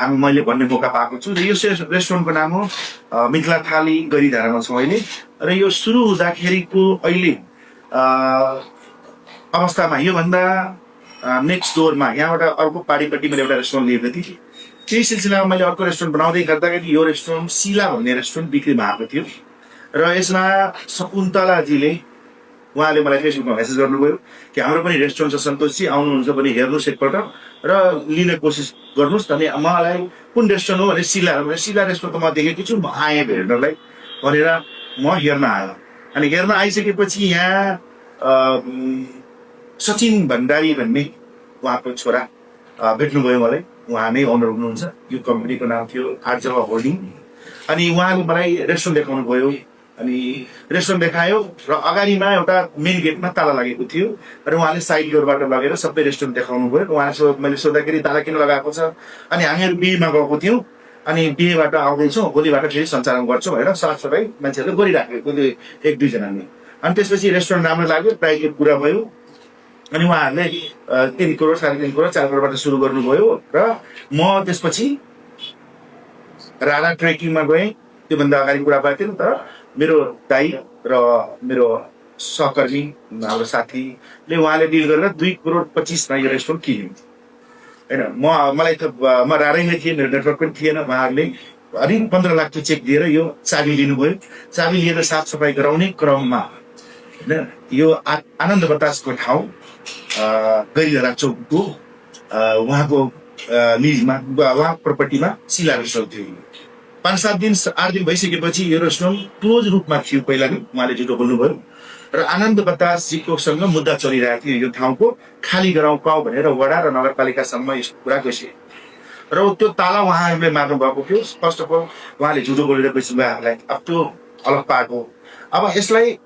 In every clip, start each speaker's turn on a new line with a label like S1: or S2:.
S1: मैले भन्ने मौका पाएको छु र यो रेस्टुरेन्टको नाम हो मिथिला थाली गरीधारामा छौँ अहिले र यो सुरु हुँदाखेरिको अहिले अवस्थामा योभन्दा नेक्स्ट डोरमा यहाँबाट अर्को पारिपट्टि मैले एउटा रेस्टुरेन्ट लिएको थिएँ। त्यही सिलसिलामा मैले अर्को रेस्टुरेन्ट बनाउँदै गर्दाखेरि यो रेस्टुरेन्ट शिला भन्ने रेस्टुरेन्ट बिक्रीमा आएको थियो र यसमा शकुन्तलाजीले उहाँले मलाई फेसबुकमा मेसेज गर्नुभयो कि हाम्रो पनि रेस्टुरेन्ट छ सन्तोषजी, आउनुहुन्छ भने हेर्नुहोस् एकपल्ट र लिने कोसिस गर्नुहोस्। अनि मलाई कुन रेस्टुरेन्ट हो भने शिला रेस्टुरेन्ट त म देखेको छु, म आएँ हेर्नलाई भनेर म हेर्न आयो। अनि हेर्न आइसकेपछि यहाँ सचिन भण्डारी भन्ने उहाँको छोरा भेट्नुभयो मलाई। उहाँ नै ओनर हुनुहुन्छ, यो कम्पनीको नाम थियो आर्जवा होल्डिङ। अनि उहाँले मलाई रेस्टुरेन्ट देखाउनु भयो। अनि रेस्टुरेन्ट देखायो र अगाडिमा एउटा मेन गेटमा ताला लागेको थियो र उहाँले साइड डोरबाट लगेर सबै रेस्टुरेन्ट देखाउनु भयो। उहाँले मैले सोद्धाखेरि ताला किन लगाएको छ, अनि हामीहरू बिहेमा गएको थियौँ, अनि बिहेबाट आउँदैछौँ, भोलिबाट फेरि सञ्चालन गर्छौँ भनेर साफसफाइ मान्छेहरूले गरिराखेको थियो एक दुईजनाले। अनि त्यसपछि रेस्टुरेन्ट राम्रो लाग्यो, प्राइजको कुरा भयो। अनि उहाँहरूले 3 करोड 3.5 करोड 4 करोडबाट सुरु गर्नुभयो र म त्यसपछि राणा ट्रेकिङमा गएँ। त्योभन्दा अगाडि कुरा भएको थियो तर मेरो दाइ र मेरो सहकर्मी हाम्रो साथीले उहाँले डिल गरेर 2 करोड 25 यो रेस्टुरेन्ट किन्यो होइन। म रारैले थिएँ, मेरो नेटवर्क पनि थिएन। उहाँहरूले अनि 15 लाख चेक दिएर यो चाबी लिनुभयो। चाबी लिएर साफसफाइ गराउने क्रममा होइन यो आनन्द बतासको ठाउँ गरीधारा चौकको उहाँको लिजमा उहाँ प्रपर्टीमा शिला रेस्टुरेन्ट थियो। 5-7 दिन 8 दिन भइसकेपछि यो रेस्टुरेन्ट क्लोज रूपमा थियो। पहिला नै उहाँले झुटो बोल्नुभयो र आनन्द बतासजीकोसँग मुद्दा चलिरहेको थियो यो ठाउँको खाली गराउँ पाऊ भनेर वडा र नगरपालिकासम्म यस्तो कुरा गइसक्यो र त्यो ताला उहाँहरूले मार्नु भएको थियो। फर्स्ट अफ अल उहाँले झुटो बोलेर हामीलाई अब त्यो अलग पाएको। अब यसलाई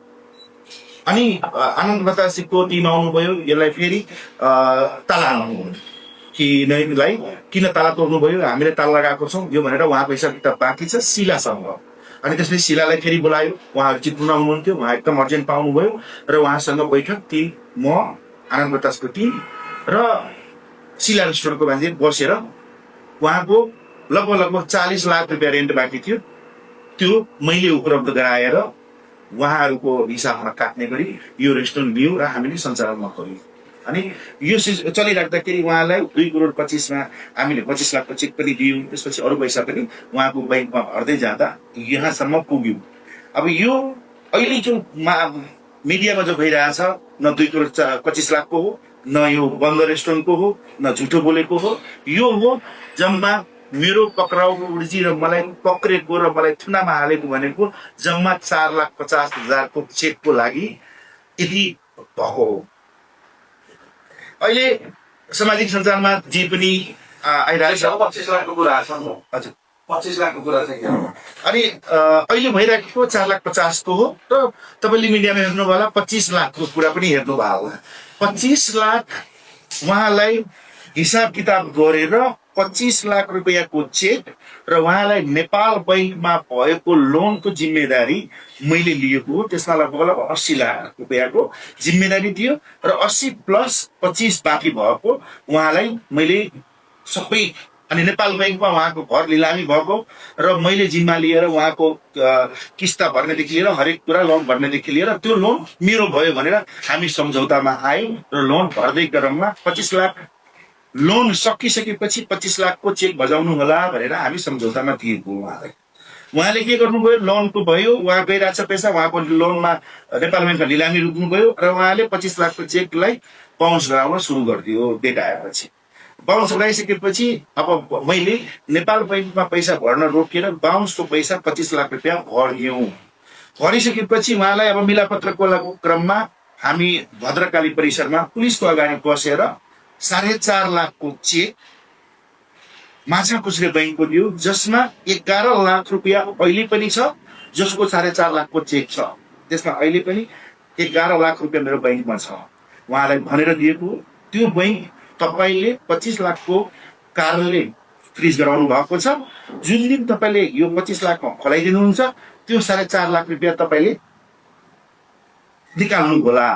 S1: अनि आनन्द बतासजीको टिम आउनुभयो, यसलाई फेरि ताला हाल्नुभयो कि नैलाई किन ताला तोड्नु भयो, हामीले ताला लगाएको छौँ यो भनेर उहाँको हिसाब किताब बाँकी छ शिलासँग। अनि त्यसपछि शिलालाई फेरि बोलायो, उहाँहरू चितवन आउनुहुन्थ्यो, उहाँ एकदम अर्जेन्ट पाउनुभयो र उहाँसँग बैठक टिम, म आनन्द बतासको टिम र शिला रेस्टुरेन्टको मान्छे बसेर उहाँको लगभग 40 लाख रुपियाँ रेन्ट बाँकी थियो, त्यो मैले उपलब्ध गराएर उहाँहरूको हिसाबमा काट्ने गरी यो रेस्टुरेन्ट लियो र हामीले सञ्चालनमा गऱ्यौँ। अनि यो चलिराख्दाखेरि उहाँलाई 2 करोड 25 हामीले 25 लाखको चेक पनि दियौँ। त्यसपछि अरू पैसा पनि उहाँको बैंकमा भर्दै जाँदा यहाँसम्म पुग्यौँ। अब यो अहिले जो मिडियामा जो भइरहेछ न 2 करोड 25 लाखको हो, न यो बन्द रेस्टुरेन्टको हो, न झुटो बोलेको हो, यो हो जम्मा मेरो पक्राउको उर्जी र मलाई पक्रेको र मलाई थुनामा हालेको भनेको जम्मा 4,50,000 चेकको लागि यदि भएको हो। अहिले सामाजिक सञ्जालमा जे पनि आइरहेको छ
S2: 25 लाखको कुरा छ।
S1: हजुर
S2: 25 लाखको कुरा छ कि
S1: अनि अहिले भइरहेको 4,50,000 को हो र तपाईँले मिडियामा हेर्नु होला 25 लाखको कुरा पनि हेर्नु भयो होला। 25 लाख उहाँलाई हिसाब किताब गरेर 25 लाख रुपियाँको चेक र उहाँलाई नेपाल बैंकमा भएको लोनको जिम्मेदारी मैले लिएको हो। त्यसमा लगभग 80 लाख रुपियाँको जिम्मेदारी थियो र 80 प्लस 25 बाँकी भएको उहाँलाई मैले सबै। अनि नेपाल बैंकमा उहाँको घर लिलामी भएको र मैले जिम्मा लिएर उहाँको किस्ता भर्नेदेखि लिएर हरेक कुरा लोन भर्नेदेखि लिएर त्यो लोन मेरो भयो भनेर हामी सम्झौतामा आयौँ र लोन भर्दै क्रममा 25 लाख लोन सकिसकेपछि 25 लाखको चेक बजाउनु होला भनेर हामी सम्झौतामा दिएको उहाँलाई। उहाँले के गर्नुभयो, लोनको भयो, उहाँ गइरहेछ पैसा, उहाँको लोनमा नेपाल बैंकमा लिलामी रोक्नुभयो र उहाँले 25 लाखको चेकलाई बााउन्स गराउन सुरु गरिदियो। डेट आएपछि बााउन्स गराइसकेपछि अब मैले नेपाल बैंकमा पैसा भर्न रोकेर बााउन्सको पैसा 25 लाख रुपियाँ भरिदियौँ। भरिसकेपछि उहाँलाई अब मिलापत्रको क्रममा हामी भद्रकाली परिसरमा पुलिसको अगाडि बसेर 4.5 लाखको चेक माछापुछ्रे बैंकको दियो, जसमा 11 लाख रुपियाँ अहिले पनि छ, जसको 4.5 लाखको चेक छ त्यसमा अहिले पनि 11 लाख रुपियाँ मेरो बैंकमा छ। उहाँलाई भनेर दिएको त्यो बैंक तपाईँले 25 लाखको कारणले फ्रिज गराउनु भएको छ। जुन दिन तपाईँले यो 25 लाखमा खोलाइदिनुहुन्छ त्यो 4.5 लाख रुपियाँ तपाईँले निकाल्नु होला।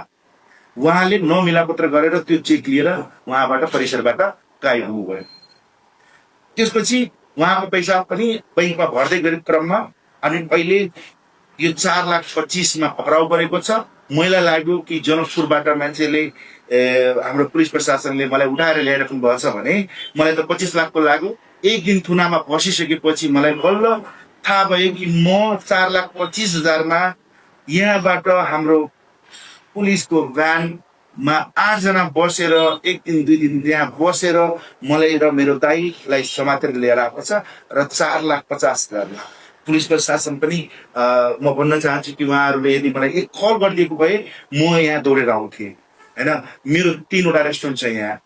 S1: उहाँले नमिलापत्र गरेर त्यो चेक लिएर उहाँबाट परिसरबाट गायब हुनुभयो। त्यसपछि उहाँको पैसा पनि बैङ्कमा भर्दै गरेको क्रममा अनि अहिले यो 4,25,000 पक्राउ परेको छ। मैलाई लाग्यो कि जनकपुरबाट मान्छेले हाम्रो पुलिस प्रशासनले मलाई उठाएर ल्याएर पनि भएछ भने मलाई त 25 लाखको लाग्यो। एक दिन थुनामा फसिसकेपछि मलाई बल्ल थाहा भयो कि म 4,25,000मा यहाँबाट हाम्रो पुलिसको भ्यानमा 8 जना बसेर एक दिन 2 दिन त्यहाँ बसेर मलाई र मेरो दाईलाई समातेर लिएर आएको छ र 4,50,000 पुलिस प्रशासन पनि म भन्न चाहन्छु कि उहाँहरूले यदि मलाई एक कल गरिदिएको भए म यहाँ दौडेर आउँथेँ होइन। मेरो 3वटा रेस्टुरेन्ट छ यहाँ,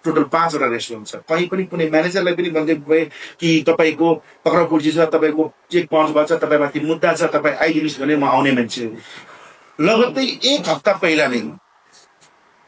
S1: टोटल 5वटा रेस्टुरेन्ट छ। कहीँ पनि कुनै म्यानेजरलाई पनि भनिदिएको भए कि तपाईँको पक्राउ पुर्जी छ, तपाईँको चेक पाउन्स भएको छ, तपाईँमाथि मुद्दा छ, तपाईँ आइदिनुहोस् भने म आउने मान्छे। लगत्तै 1 हप्ता पहिला नै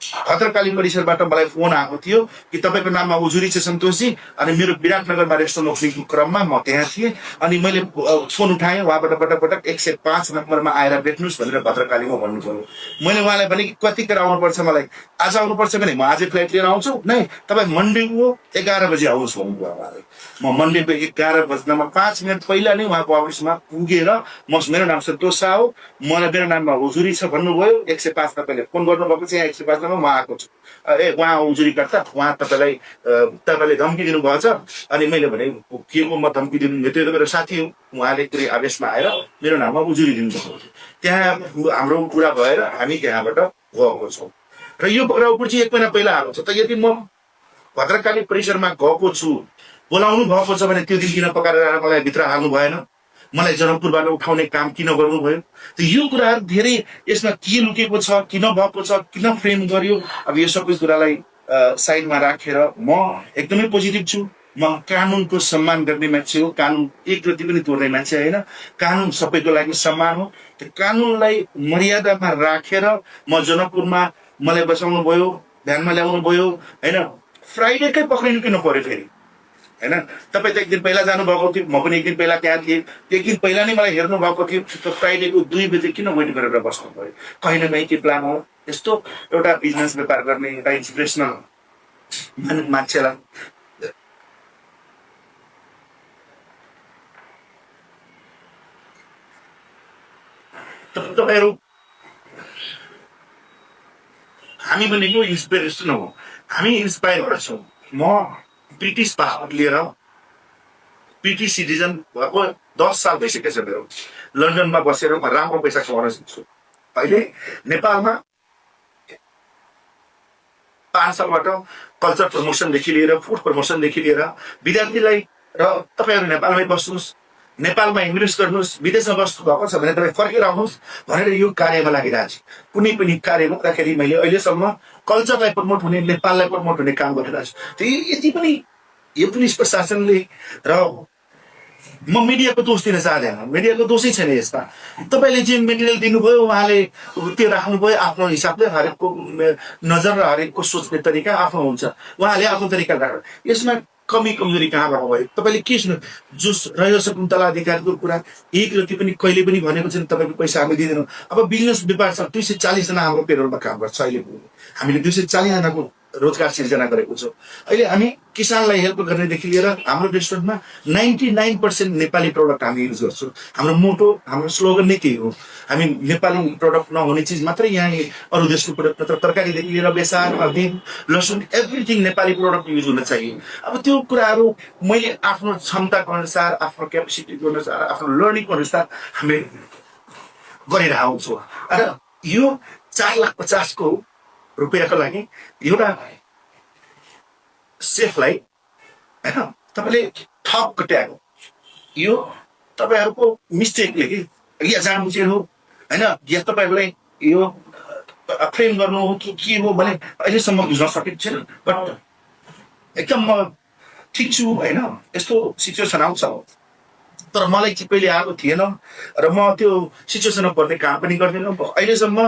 S1: भद्रकाली परिसरबाट मलाई फोन आएको थियो कि तपाईँको नाममा उजुरी छ सन्तोषजी, अनि मेरो विराटनगरमा रेस्टुरेन्ट ओपनिङको क्रममा म त्यहाँ थिएँ अनि मैले फोन उठाएँ। उहाँबाट पटक पटक 105 नम्बरमा आएर भेट्नुहोस् भनेर भद्रकालीमा भन्नुभयो। मैले उहाँलाई भने कतिखेर आउनुपर्छ, मलाई आज आउनुपर्छ भने म आजै फ्लाइट लिएर आउँछु, नै तपाईँ मन्डेको 11 बजी आउनुहोस् भन्नुभयो उहाँले। म मन्डेको 11 बज्नमा 5 मिनट पहिला नै उहाँको अफिसमा पुगेर मेरो नाम सन्तोष शाह हो, मलाई मेरो नाममा उजुरी छ भन्नुभयो। 105 तपाईँले फोन गर्नुभएको छ, यहाँ 105 मा म आएको छु, उहाँ उजुरीकर्ता, उहाँ तपाईँले धम्की दिनुभएको छ। अनि मैले भने के को म धम्की दिनु, त्यो त मेरो साथी हो, उहाँले त्यो आवेशमा आएर मेरो नाममा उजुरी दिनुभएको थियो। त्यहाँ हाम्रो कुरा भएर हामी त्यहाँबाट गएको छौँ र यो पक्राउ चाहिँ 1 महिना पहिला आएको छ। त यदि म भद्रकाली परिसरमा गएको छु, बोलाउनु भएको छ भने त्यो दिन किन पकाएर मलाई भित्र हाल्नु भएन, मलाई जनकपुरबाट उठाउने काम किन गर्नुभयो? त यो कुराहरू धेरै यसमा के लुकेको छ, किन भएको छ, किन फ्रेम गर्यो, अब यो सबै कुरालाई साइडमा राखेर म एकदमै पोजिटिभ छु। म कानुनको सम्मान गर्ने मान्छे हो, कानुन एक रति पनि तोड्ने मान्छे होइन। कानुन सबैको लागि सम्मान हो। त्यो कानुनलाई मर्यादामा राखेर म जनकपुरमा मलाई बचाउनु भयो, ध्यानमा ल्याउनु भयो होइन। फ्राइडेकै पक्रिनु किन पर्यो फेरि होइन? तपाईँ त एक दिन पहिला जानुभएको थियो, म पनि एक दिन पहिला त्यहाँ थिएँ। एक दिन पहिला नै मलाई हेर्नु भएको थियो, त फ्राइडेको 2 बजे किन वेट गरेर बस्नु पर्यो? कहीँ न कहीँ के प्लान हो? यस्तो एउटा बिजनेस व्यापार गर्ने एउटा इन्सपिरेसनल मान्छेलाई तपाईँहरू हामी भनेको इन्सपिरेसन हो, हामी इन्सपायर गर्छौँ। म ब्रिटिस पासपोर्ट लिएर ब्रिटिस सिटिजन भएको 10 साल भइसकेको छ मेरो। लन्डनमा बसेर म राम्रो पैसा कमाउन सक्छु। अहिले नेपालमा 5 सालबाट कल्चर प्रमोसनदेखि लिएर फुड प्रमोसनदेखि लिएर विद्यार्थीलाई, र तपाईँहरू नेपालमै बस्नुहोस्, नेपालमा इन्भेस्ट गर्नुहोस्, विदेशमा बस्नु भएको छ भने तपाईँ फर्केर आउनुहोस् भनेर यो कार्यमा लागिरहेको छु। कुनै पनि कार्य गर्दाखेरि मैले अहिलेसम्म कल्चरलाई प्रमोट हुने, नेपाललाई प्रमोट हुने काम गरिरहेको छु। त्यो यति पनि यो पुलिस प्रशासनले, र म मिडियाको दोष दिन चाहँदैन, मिडियाको दोषै छैन यसमा। तपाईँले जे मेटेरियल दिनुभयो उहाँले त्यो राख्नुभयो आफ्नो हिसाबले, हरेकको नजर र हरेकको सोच्ने तरिका आफ्नो हुन्छ, उहाँले आफ्नो तरिका राख्नु। यसमा कमी कमजोरी कहाँ भएको भयो? तपाईँले के सुन्नु, जो रह्यो शकुन्तला अधिकारीको कुरा एक रति पनि कहिले पनि भनेको छैन तपाईँको पैसा हामी दिँदैनौँ। अब बिजनेस व्यापार छ, 240 जना हाम्रो पेरोलमा काम गर्छ। अहिले हामीले 240 जनाको रोजगार सिर्जना गरेको छौँ। अहिले हामी किसानलाई हेल्प गर्नेदेखि लिएर हाम्रो रेस्टुरेन्टमा 99% नेपाली प्रडक्ट हामी युज गर्छौँ। हाम्रो मोटो, हाम्रो स्लोगन नै त्यही हो, हामी नेपाली प्रडक्ट नहुने चिज मात्रै यहाँ अरू देशको प्रडक्ट, तरकारीदेखि लिएर बेसार, हर्दी, लसुन, एभ्रिथिङ नेपाली प्रडक्ट युज हुन चाहिए। अब त्यो कुराहरू मैले आफ्नो क्षमताको अनुसार, आफ्नो क्यापेसिटीको अनुसार, आफ्नो लर्निङको अनुसार हामी गरिरहेको छौँ। र यो 4,50,000 रुपियाँको लागि एउटा सेफलाई होइन तपाईँले ठप कट्याएको, यो तपाईँहरूको मिस्टेकले कि या जामुचेर हो होइन, या तपाईँहरूलाई यो फ्रेम गर्नु हो कि के हो भने अहिलेसम्म बुझ्न सकेको छैन। बट एकदम म ठिक छु होइन, यस्तो सिचुएसन आउँछ। तर मलाई चाहिँ कहिले आएको थिएन र म त्यो सिचुएसनमा पर्ने काम पनि गर्दिनँ। अहिलेसम्म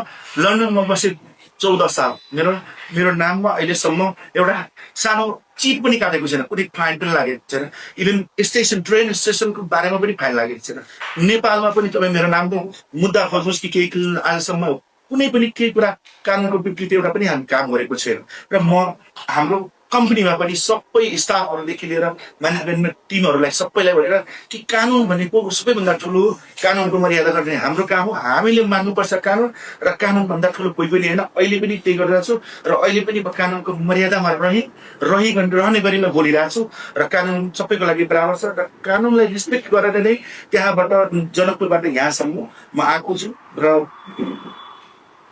S1: लन्डनमा बसे 14 साल मेरो नाममा अहिलेसम्म एउटा सानो चिट पनि काटेको छैन, कुनै फाइन पनि लागेको छैन। इभन ट्रेन स्टेसनको बारेमा पनि फाइन लागेको छैन। नेपालमा पनि तपाईँ मेरो नामको मुद्दा खोज्नुहोस् कि केही आजसम्म कुनै पनि केही कुरा कानुनको विपरीत एउटा पनि हामी काम गरेको छैन। र हाम्रो कम्पनीमा पनि सबै स्टाफहरूदेखि लिएर म्यानेजमेन्ट टिमहरूलाई सबैलाई भनेर कि कानुन भनेको सबैभन्दा ठुलो कानुनको मर्यादा गर्ने हाम्रो काम हो। हामीले मान्नुपर्छ कानुन, र कानुनभन्दा ठुलो कोही पनि होइन। अहिले पनि त्यही गरिरहेको छु र अहिले पनि म कानुनको मर्यादामा रहने गरीमा बोलिरहेको छु र कानुन सबैको लागि बराबर छ र कानुनलाई रेस्पेक्ट गरेर नै त्यहाँबाट जनकपुरबाट यहाँसम्म म आएको छु र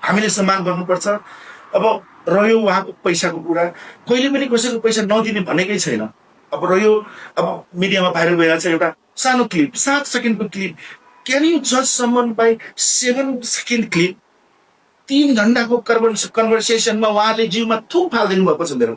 S1: हामीले सम्मान गर्नुपर्छ। अब रह्यो उहाँको पैसाको कुरा, कहिले पनि कसैको पैसा नदिने भनेकै छैन। अब रह्यो अब मिडियामा भाइरल भइरहेको छ एउटा सानो क्लिप, 7 सेकेन्डको क्लिप। क्यान यु जज समन बाई 7 सेकेन्ड क्लिप? 3 घण्टाको कन्भर्सेसनमा उहाँले जिउमा थुक फालिदिनु भएको छ मेरो,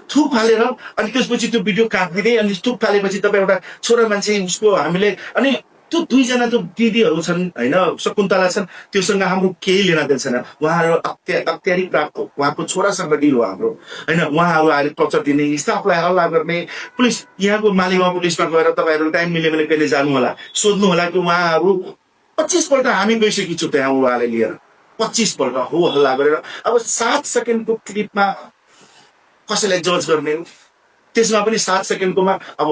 S1: थुक फालेर अनि त्यसपछि त्यो भिडियो काटिदिँदै अनि थुक फालेपछि तपाईँ एउटा छोरा मान्छे उसको हामीले अनि त्यो 2जना जो दिदीहरू छन् होइन, शकुन्तला छन्, त्योसँग हाम्रो केही लेना देन छैन। उहाँहरू अत्यारी प्राप्त उहाँको छोरासँग डिल हो हाम्रो होइन। उहाँहरू आएर टर्चर दिने, स्टाफलाई हल्ला गर्ने, पुलिस यहाँको मालिगाउँ पुलिसमा गएर तपाईँहरू टाइम मिल्यो भने कहिले जानु होला, सोध्नु होला कि उहाँहरू 25 पल्ट हामी गइसकेको छु त्यहाँ उहाँलाई लिएर, 25 पल्ट हो हल्ला गरेर। अब 7 सेकेन्डको क्लिपमा कसैलाई जज गर्ने हो? त्यसमा पनि 7 सेकेन्डकोमा अब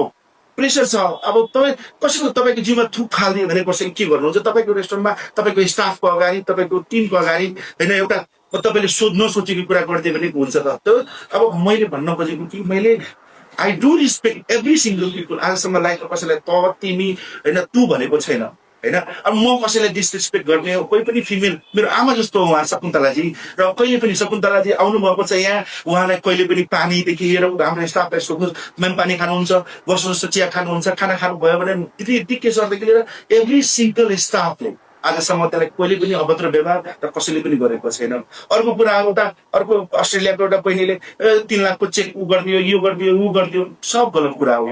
S1: प्रेसर छ। अब तपाईँ कसैको तपाईँको जिउमा थुक फाल्ने भने कसैले के गर्नुहुन्छ? तपाईँको रेस्टुरेन्टमा तपाईँको स्टाफको अगाडि, तपाईँको टिमको अगाडि होइन एउटा तपाईँले नसोचेको कुरा गरिदियो भने हुन्छ त? त्यो अब मैले भन्न खोजेको कि मैले I do respect every single people. आजसम्म लाइफमा कसैलाई त, तिमी होइन तु भनेको छैन होइन। अब म कसैलाई डिसरेस्पेक्ट गर्ने हो? कोही पनि फिमेल मेरो आमा जस्तो हो उहाँ शकुन्तलाजी, र कहिले पनि शकुन्तलाजी आउनु भएको छ यहाँ, उहाँलाई कहिले पनि पानीदेखि लिएर हाम्रो स्टाफलाई सोध्नुहोस्, म्याम पानी खानुहुन्छ, बस्नुहोस्, चिया खानुहुन्छ, खाना खानुभयो भने डिके सरदेखि लिएर एभ्री सिङ्गल स्टाफले आजसम्म त्यसलाई कहिले पनि अभद्र व्यवहार र कसैले पनि गरेको छैन। अर्को कुरा एउटा अर्को अस्ट्रेलियाको एउटा बहिनीले 3 लाखको चेक उ गरिदियो, यो गरिदियो, उ गरिदियो, सब गलत कुरा हो।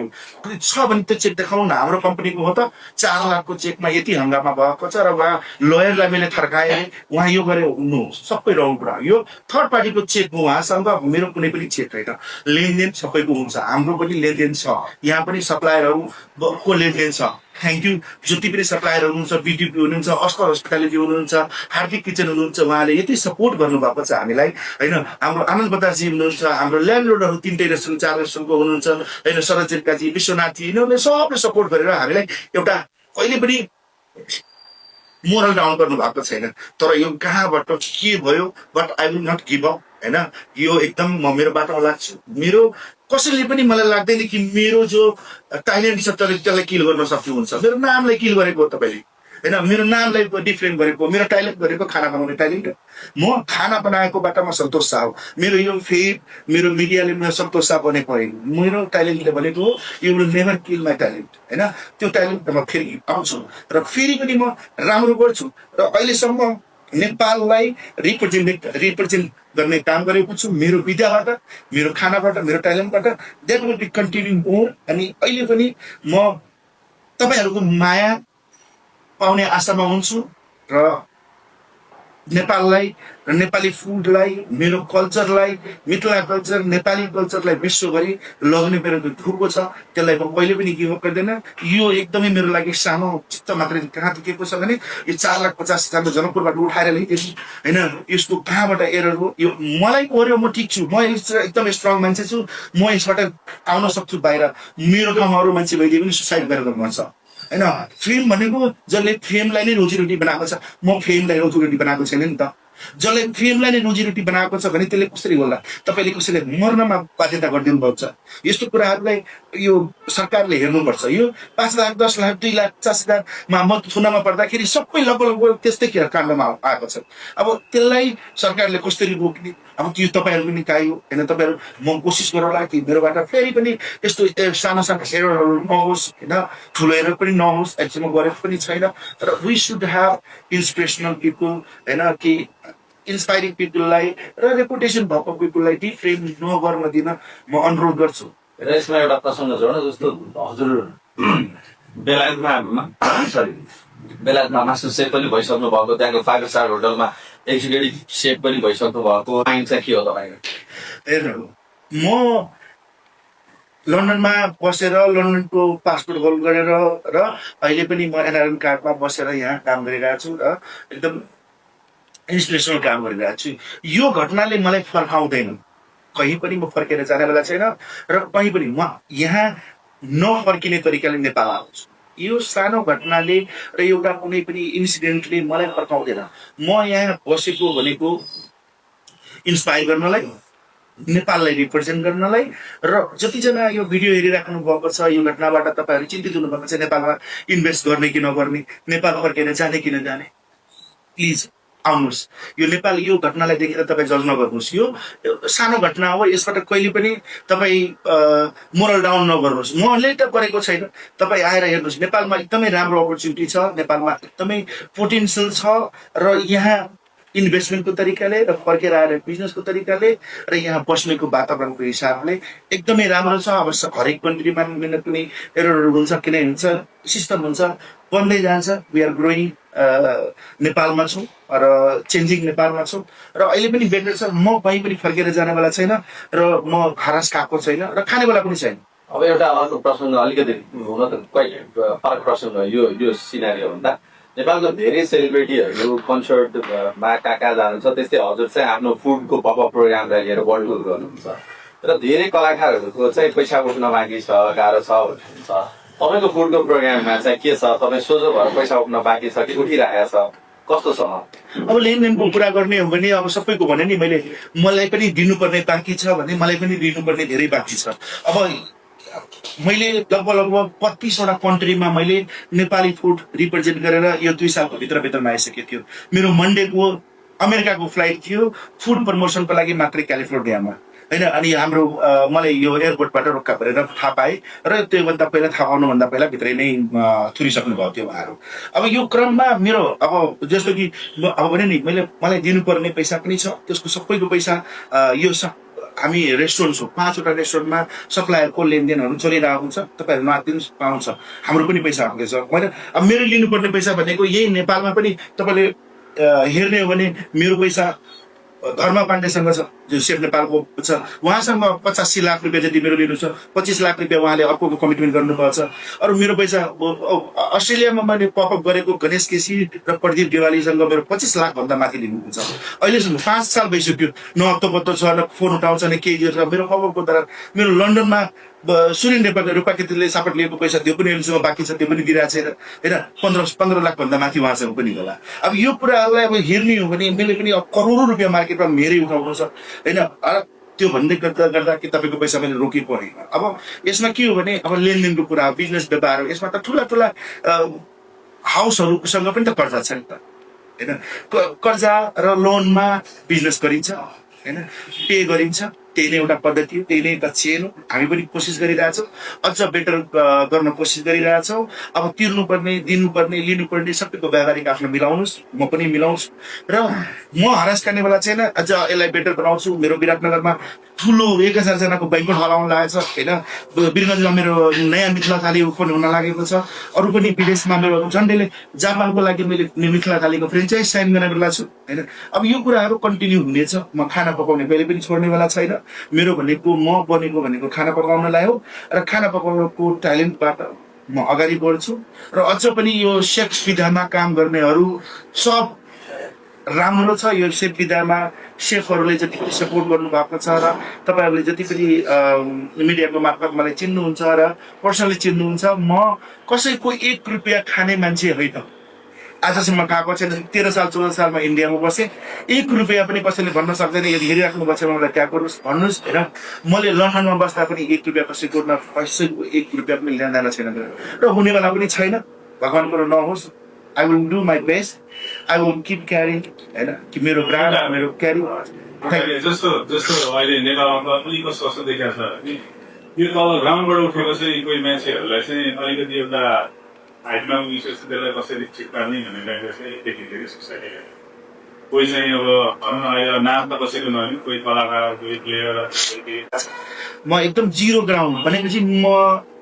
S1: छ भने त्यो चेक देखाउनु न, हाम्रो कम्पनीको हो त 4 लाखको चेकमा यति हङ्गामा भएको छ र उहाँ लयरलाई मैले थर्काएँ, उहाँ यो गरे, नो सबै रङ कुरा। यो थर्ड पार्टीको चेक हो, उहाँसँग मेरो कुनै पनि चेक छैन। लेनदेन सबैको हुन्छ, हाम्रो पनि लेनदेन छ, यहाँ पनि सप्लायरहरूको लेनदेन छ। थ्याङ्क यू जति पनि सप्लायर हुनुहुन्छ, बिडिपी हुनुहुन्छ, अस्कर हस्पिटालिटी हुनुहुन्छ, हार्दिक किचन हुनुहुन्छ, उहाँले यति सपोर्ट गर्नुभएको छ हामीलाई होइन। हाम्रो आनन्द बताजी हुनुहुन्छ, हाम्रो ल्यान्डलोडहरू 3टै रेस्टुरेन्ट 4 रेस्टुरेन्टको हुनुहुन्छ होइन, शरदजीकाजी, विश्वनाथजी, यिनीहरूले सबले सपोर्ट गरेर हामीलाई एउटा कहिले पनि मोरल डाउन गर्नु भएको छैन। तर यो कहाँबाट के भयो, but I will not give up होइन। यो एकदम म मेरो बाटोमा लाग्छु। मेरो कसैले पनि मलाई लाग्दैन कि मेरो जो ट्यालेन्ट छ त्यसलाई किल गर्न सक्नुहुन्छ। मेरो नामलाई किल गरेको हो तपाईँले होइन, मेरो नामलाई डिफ्रेन्ट गरेको, मेरो ट्यालेन्ट गरेको खाना बनाउने ट्यालेन्ट। म खाना बनाएकोबाट म सन्तोष शाह हो। मेरो यो फेम मेरो मिडियाले मेरो सन्तोष शाह बनेको होइन, मेरो ट्यालेन्टले भनेको हो। You will never kill my talent होइन। त्यो ट्यालेन्ट म फेरि आउँछु र फेरि पनि म राम्रो गर्छु र अहिलेसम्म नेपाललाई रिप्रेजेन्ट गर्ने काम गरेको छु। मेरो विद्याबाट, मेरो खानाबाट, मेरो ट्यालेन्टबाट that will be continue more. अनि अहिले पनि म तपाईँहरूको माया पाउने आशामा हुन्छु र नेपाललाई र नेपाली फुडलाई, मेरो कल्चरलाई, मिथिला कल्चर, नेपाली कल्चरलाई विश्वभरि लग्ने मेरो जो ठुलो छ त्यसलाई म कहिले पनि गिभ अप गर्दैन। यो एकदमै मेरो लागि सानो चित्त मात्रै कहाँ पुगेको छ भने यो 4,50,000 जनकपुरबाट उठाएर ल्याइदिनु होइन। यसको कहाँबाट एरर हो यो मलाई पर्यो, म ठिक छु, म एकदम स्ट्रङ मान्छे छु, म यसबाट आउन सक्छु बाहिर। मेरो गाउँमा अरू मान्छे भइदिए पनि सुसाइड गरेर भन्छ होइन। फिल्म भनेको जसले फेमलाई नै रोजीरोटी बनाएको छ, म फेमलाई रोजीरोटी बनाएको छैन नि त। जसले फेमलाई नै रोजीरोटी बनाएको छ भने त्यसले कसरी होला? तपाईँले कसैलाई मर्नमा बाध्यता गरिदिनु भएको छ। यस्तो कुराहरूलाई यो सरकारले हेर्नुपर्छ। यो 5 लाख 10 लाख 2 लाख 50,000मा म थुनामा पर्दाखेरि सबै लगभग त्यस्तै काण्डमा आएको छ। अब त्यसलाई सरकारले कसरी रोक्ने? अब त्यो तपाईँहरू पनि कायो होइन। तपाईँहरू म कोसिस गरौँला कि मेरोबाट फेरि पनि यस्तो सानो सानो एररहरू नहोस् होइन, ठुलो एरर पनि नहोस्। एक्चुअली म गरेको पनि छैन। र we should have inspirational people होइन, कि इन्सपाइरिङ पिपललाई र रेपुटेसन भएको पिपललाई डिफ्रेम नगर्न दिन म अनुरोध गर्छु।
S2: र यसमा एउटा प्रसङ्ग जोड, जस्तो हजुर बेलायतमा मास्टर सेफ पनि भइसक्नु भएको, त्यहाँको 5 स्टार होटलमा एक्जिक्युटिभ सेफ पनि भइसक्नु भएको, माइन्ड चाहिँ के हो तपाईँको?
S1: हेर्नु, म लन्डनमा बसेर लन्डनको पासपोर्ट होल्ड गरेर र अहिले पनि म एनआरएन कार्डमा बसेर यहाँ काम गरिरहेको छु र एकदम इन्सपिरेसनल काम गरिरहेको छु। यो घटनाले मलाई फर्काउँदैन कहीँ पनि म फर्केर जानेवाला छैन र कहीँ पनि म यहाँ नफर्किने तरिकाले नेपाल आउँछु। यो सानो घटनाले र एउटा कुनै पनि इन्सिडेन्टले मलाई फर्काउँदैन। म यहाँ बसेको भनेको इन्सपायर गर्नलाई, नेपाललाई रिप्रेजेन्ट गर्नलाई, र जतिजना यो भिडियो हेरिराख्नु भएको छ यो घटनाबाट तपाईँहरू चिन्तित हुनुभएको छ नेपालमा इन्भेस्ट गर्ने कि नगर्ने, नेपाल फर्केर जाने कि नजाने, प्लिज आउनुहोस्। यो नेपाल यो घटनालाई देखेर तपाईँ जज नगर्नुहोस्। यो सानो घटना हो, यसबाट कहिले पनि तपाईँ मोरल डाउन नगर्नुहोस्। मैले त गरेको छैन, तपाईँ आएर हेर्नुहोस्। नेपालमा एकदमै राम्रो अपर्च्युनिटी छ, नेपालमा एकदमै पोटेन्सियल छ, र यहाँ इन्भेस्टमेन्टको तरिकाले र फर्केर आएर बिजनेसको तरिकाले र यहाँ बस्नेको वातावरणको हिसाबले एकदमै राम्रो छ। अब हरेक कन्ट्रीमा कुनै एररहरू हुन्छ, किन हुन्छ, सिस्टम हुन्छ, बन्दै जान्छ। वी आर ग्रोइङ, नेपालमा छौँ र चेन्जिङ नेपालमा छौँ र अहिले पनि बेटर छ। म कहीँ पनि फर्केर जानेवाला छैन र म हरास खाएको छैन र खानेवाला पनि छैन।
S2: अब एउटा अर्को प्रश्न अलिकति हुन त क्वाइट फरक प्रश्न हो यो सिनारियो भन्दा। नेपालको धेरै सेलिब्रिटीहरू कन्सर्टमा कहाँ कहाँ जानुहुन्छ, त्यस्तै हजुर चाहिँ आफ्नो फुडको पपअप प्रोग्रामलाई लिएर वर्ल्ड टुर गर्नुहुन्छ र धेरै कलाकारहरूको चाहिँ पैसा उठ्न बाँकी छ, गाह्रो छ भन्नुहुन्छ। तपाईँको फुडको प्रोग्राममा चाहिँ के छ? तपाईँ सोझो भएर पैसा उठ्न बाँकी छ कि उठिरहेको छ, कस्तो छ?
S1: अब लेनदेनको कुरा गर्ने हो भने अब सबैको भने नि मैले मलाई पनि दिनुपर्ने बाँकी छ भने मलाई पनि दिनुपर्ने धेरै बाँकी छ। अब मैले लगभग 25वटा कन्ट्रीमा मैले नेपाली फुड रिप्रेजेन्ट गरेर यो 2 सालको भित्रमा आइसकेको थियो। मेरो मन्डेको अमेरिकाको फ्लाइट थियो फुड प्रमोसनको लागि मात्रै क्यालिफोर्नियामा, होइन। अनि हाम्रो मलाई यो एयरपोर्टबाट रोक्का परेर थाहा पाएँ र त्योभन्दा पहिला थाहा पाउनुभन्दा पहिला भित्रै नै थुरिसक्नु भएको थियो उहाँहरू। अब यो क्रममा मेरो अब जस्तो कि अब भने नि मलाई दिनुपर्ने पैसा पनि छ, त्यसको सबैको पैसा यो हामी रेस्टुरेन्ट छौँ, 5वटा रेस्टुरेन्टमा सप्लायरको लेनदेनहरू चलिरहेको हुन्छ। तपाईँहरू नआत्तिनु पाउँछ, हाम्रो पनि पैसा आउँदैछ। मैले अब मेरो लिनुपर्ने पैसा भनेको यही नेपालमा पनि तपाईँले हेर्ने हो भने मेरो पैसा धर्म पाण्डेसँग छ, जो सेफ नेपालको छ, उहाँसँग 85 लाख रुपियाँ जति मेरो लिनु छ। 25 लाख रुपियाँ उहाँले अर्को कमिटमेन्ट गर्नुभएको छ। अरू मेरो पैसा अस्ट्रेलियामा मैले पपअप गरेको गणेश केसी र प्रदीप देवालीसँग मेरो 25 लाख भन्दा माथि लिनुहुन्छ। अहिलेसम्म 5 साल भइसक्यो, न हप्तो पत्तो छ, न फोन उठाउँछ, न केही छ। मेरो पपअपको द्वारा मेरो लन्डनमा सुनिल नेपालले रूपाकेतले सापट लिएको पैसा त्यो पनि अहिलेसम्म बाँकी छ, त्यो पनि दिइरहेको छैन, होइन। 15 लाख भन्दा माथि उहाँसँग पनि होला। अब यो कुराहरूलाई अब हेर्ने हो भने मैले पनि अब करोडौँ रुपियाँ मार्केटमा मेरै उठाउनु छ, होइन। त्यो भन्दै गर्दा कि तपाईँको पैसा मैले रोकी परेन। अब यसमा के हो भने अब लेनदेनको कुरा, बिजनेस व्यापार, यसमा त ठुला हाउसहरूसँग पनि त कर्जा छ नि त, होइन। कर्जा र लोनमा बिजनेस गरिन्छ, होइन, पे गरिन्छ। त्यही नै एउटा पद्धति हो, त्यही नै एउटा चेन हो। हामी पनि कोसिस गरिरहेछौँ, अझ बेटर गर्न कोसिस गरिरहेछौँ। अब तिर्नुपर्ने, दिनुपर्ने, लिनुपर्ने सबैको व्यावहारिक आफ्नो मिलाउनुहोस्, म पनि मिलाउँछु र म हरास खानेवाला छैन। अझ यसलाई बेटर बनाउँछु। मेरो विराटनगरमा ठुलो 1000 जनाको बैंक्वेट हल आउन लागेको छ, होइन। वीरगञ्जमा मेरो नयाँ मिथिला थाली ओपन हुन लागेको छ। अरू पनि विदेशमा मेरो झन्डैले जापानको लागि मैले मिथिला थालीको फ्रेन्चाइज साइन गर्नेवाला छु, होइन। अब यो कुराहरू कन्टिन्यू हुनेछ। म खाना पकाउने कहिले पनि छोड्नेवाला छैन। मेरो भनेको म बनेको भनेको खाना पकाउनलाई हो र खाना पकाउनको ट्यालेन्टबाट म अगाडि बढ्छु। र अझ पनि यो सेफ विधामा काम गर्नेहरू सब राम्रो छ। यो सेफ विधामा सेफहरूले जति पनि सपोर्ट गर्नुभएको छ र तपाईँहरूले जति पनि मिडियाको मार्फत मलाई चिन्नुहुन्छ र पर्सनली चिन्नुहुन्छ, म कसैको 1 रुपियाँ खाने मान्छे होइन। आजसम्म खाएको छैन। 13 साल 14 सालमा इन्डियामा बसेँ। 1 रुपियाँ पनि कसैले भन्न सक्दैन। यदि हेरिराख्नु भएको छ मलाई त्याग गर्नुहोस्, भन्नुहोस्, होइन। मैले लन्डनमा बस्दा पनि 1 रुपियाँ कसैको 1 रुपियाँ पनि लेनदेन छैन र हुनेवाला पनि छैन। भगवानको नहोस्। I will do my best, I will keep carrying, होइन, कि मेरो ब्रान्ड, मेरो क्यारिङ।
S3: जस्तो अहिले नेपालमा पनि कस्तो देखिएको छ भने यो तल ग्राउन्डबाट उठेको चाहिँ कोही मान्छेहरूलाई चाहिँ अलिकति एउटा हाइटमा उयो छ, त्यसलाई कसरी ठिक पार्ने भनेर चाहिँ देखिँदैन सोसाइटीमा। कोही चाहिँ अब भनौँ न अहिले नाच्न कसैको नहुने, कोही कलाकार, कोही प्लेयर।
S1: म एकदम जिरो ग्राउन्ड भनेपछि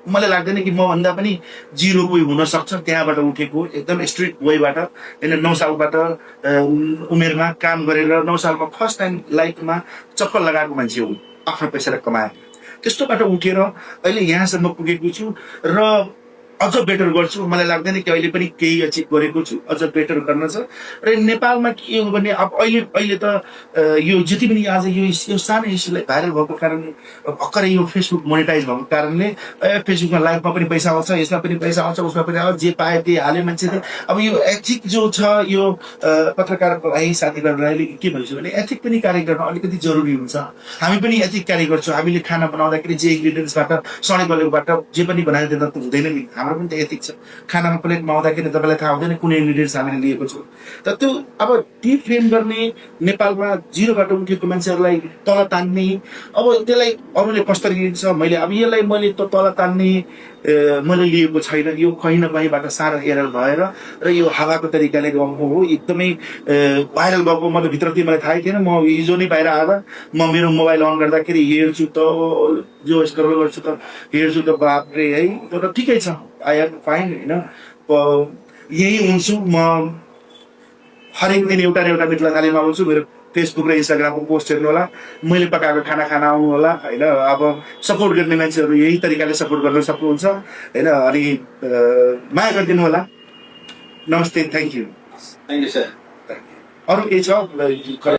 S1: मलाई लाग्दैन कि मभन्दा पनि जिरो कोही हुनसक्छ। त्यहाँबाट उठेको एकदम स्ट्रिट वेबाट, होइन। 9 सालबाट उमेरमा काम गरेर 9 सालमा फर्स्ट टाइम लाइफमा चप्पल लगाएको मान्छे हो, आफ्नो पैसाले कमाएर। त्यस्तोबाट उठेर अहिले यहाँसम्म पुगेको छु र अझ बेटर गर्छु, मलाई लाग्दैन कि अहिले पनि केही अचिभ गरेको छु, अझ बेटर गर्न छ। र नेपालमा के हो भने अब अहिले त यो जति पनि आज यो सानो इस्युलाई भाइरल भएको कारणले भर्खरै यो फेसबुक मोनिटाइज भएको कारणले फेसबुकमा लाइभमा पनि पैसा आउँछ, यसमा पनि पैसा आउँछ, उसमा पनि आउँछ, जे पाए त्यही हाल्यो मान्छेले। अब यो एथिक जो छ यो पत्रकारको भाइ साथीभाइहरूले के भन्छु भने एथिक पनि कार्य गर्न अलिकति जरुरी हुन्छ। हामी पनि एथिक कार्य गर्छौँ, हामीले खाना बनाउँदाखेरि जे इन्ग्रिडियन्ट्सबाट सडेकोबाट जे पनि बनाएर दिँदा त हुँदैन नि, हाम्रो पनि त एथिक छ। खानामा प्लेटमा आउँदाखेरि तपाईँलाई थाहा हुँदैन कुन इन्ग्रिडियन्ट्स हामीले लिएको छौँ। त त्यो अब डिफ्रेम गर्ने, नेपालमा जिरोबाट उठेको मान्छेहरूलाई तल तान्ने, अब त्यसलाई अरूले कसरी लिन्छ, मैले अब यसलाई मैले त तल तान्ने मैले लिएको छैन, यो कहीँ न कहीँबाट सानो एरर भएर र यो हावाको तरिकाले गएको हो। एकदमै भाइरल भएको मतलब भित्र मलाई थाहै थिएन। म हिजो नै बाहिर आएर म मेरो मोबाइल अन गर्दाखेरि हेर्छु त जो स्क्रोल गर्छु त हेर्छु त बापरे है। तर ठिकै छ, आई एम फाइन होइन। यही हुन्छु म, हरेक दिन एउटा न एउटा मित्र थालीमा आउँछु। मेरो फेसबुक र इन्स्टाग्रामको पोस्ट हेर्नु होला, मैले पकाएको खाना खान आउनु होला होइन। अब सपोर्ट गर्ने मान्छेहरू यही तरिकाले सपोर्ट गर्न सक्नुहुन्छ होइन। अनि माया गरिदिनु होला। नमस्ते, thank you.
S2: Thank you sir.
S1: अरू केही छ?